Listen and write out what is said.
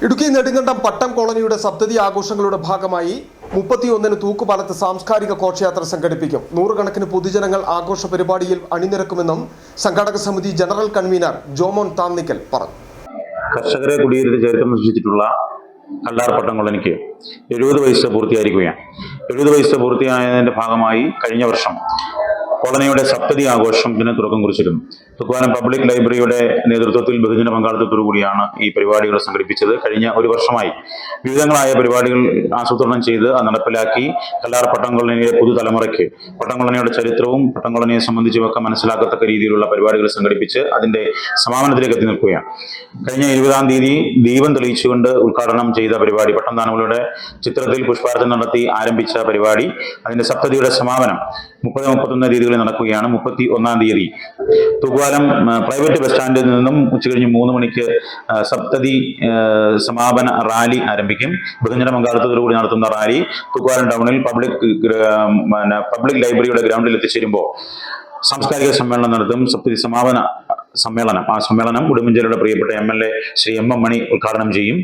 ഇടുക്കി നെടുങ്കണ്ടം പട്ടം കോളനിയുടെ സപ്തതി ആഘോഷങ്ങളുടെ ഭാഗമായി 31-ന് തൂക്കുപാലത്ത് സാംസ്കാരിക ഘോഷയാത്ര സംഘടിപ്പിക്കും. നൂറുകണക്കിന് പൊതുജനങ്ങൾ ആഘോഷ പരിപാടിയിൽ അണിനിരക്കുമെന്നും സംഘാടക സമിതി ജനറൽ കൺവീനർ ജോമോൻ താന്നിക്കൽ പറഞ്ഞു. കർഷകരെ കുടിയേറി ചരിത്രം സൃഷ്ടിച്ചിട്ടുള്ള കല്ലാർ പട്ടം കോളനിക്ക് 70 വയസ്സ് പൂർത്തിയായിരിക്കുകയാണ്. 70 വയസ്സ് പൂർത്തിയായതിന്റെ ഭാഗമായി കഴിഞ്ഞ വർഷം കോളനിയുടെ സപ്തതി ആഘോഷത്തിന് തുടക്കം കുറിച്ചിരുന്നു. തൂക്കുപാലം പബ്ലിക് ലൈബ്രറിയുടെ നേതൃത്വത്തിൽ ബഹുജന പങ്കാളിത്തത്തോടു കൂടിയാണ് ഈ പരിപാടികൾ സംഘടിപ്പിച്ചത്. കഴിഞ്ഞ ഒരു വർഷമായി വിവിധങ്ങളായ പരിപാടികൾ ആസൂത്രണം ചെയ്ത് നടപ്പിലാക്കി കല്ലാർ പട്ടം കോളനിയിലെ പുതുതലമുറയ്ക്ക് പട്ടം കോളനിയുടെ ചരിത്രവും പട്ടം കോളനിയെ സംബന്ധിച്ചുമൊക്കെ മനസ്സിലാക്കത്തക്ക രീതിയിലുള്ള പരിപാടികൾ സംഘടിപ്പിച്ച് അതിന്റെ സമാപനത്തിലേക്ക് എത്തി നിൽക്കുകയാണ്. കഴിഞ്ഞ 20-ാം തീയതി ദീപം തെളിയിച്ചുകൊണ്ട് ഉദ്ഘാടനം ചെയ്ത പരിപാടി, പട്ടംതാനങ്ങളുടെ ചിത്രത്തിൽ പുഷ്പാർച്ചന നടത്തി ആരംഭിച്ച പരിപാടി, അതിന്റെ സപ്തതിയുടെ സമാപനം 30-31 തീയതികളിൽ നടക്കുകയാണ്. 31-ാം തീയതി തൂക്കുപാലം പ്രൈവറ്റ് ബസ് സ്റ്റാൻഡിൽ നിന്നും ഉച്ചകഴിഞ്ഞ് 3 മണിക്ക് സപ്തതി സമാപന റാലി ആരംഭിക്കും. ബഹുജന പങ്കാളിത്തത്തോടുകൂടി നടത്തുന്ന റാലി തൂക്കുപാലം ടൗണിൽ പബ്ലിക് ലൈബ്രറിയുടെ ഗ്രൗണ്ടിൽ എത്തിച്ചേരുമ്പോൾ സാംസ്കാരിക സമ്മേളനം നടത്തും. സപ്തതി സമാപന സമ്മേളനം, ആ സമ്മേളനം ഉടുമ്പൻചോലയുടെ പ്രിയപ്പെട്ട MLA ശ്രീ M. M. മണി ഉദ്ഘാടനം ചെയ്യും.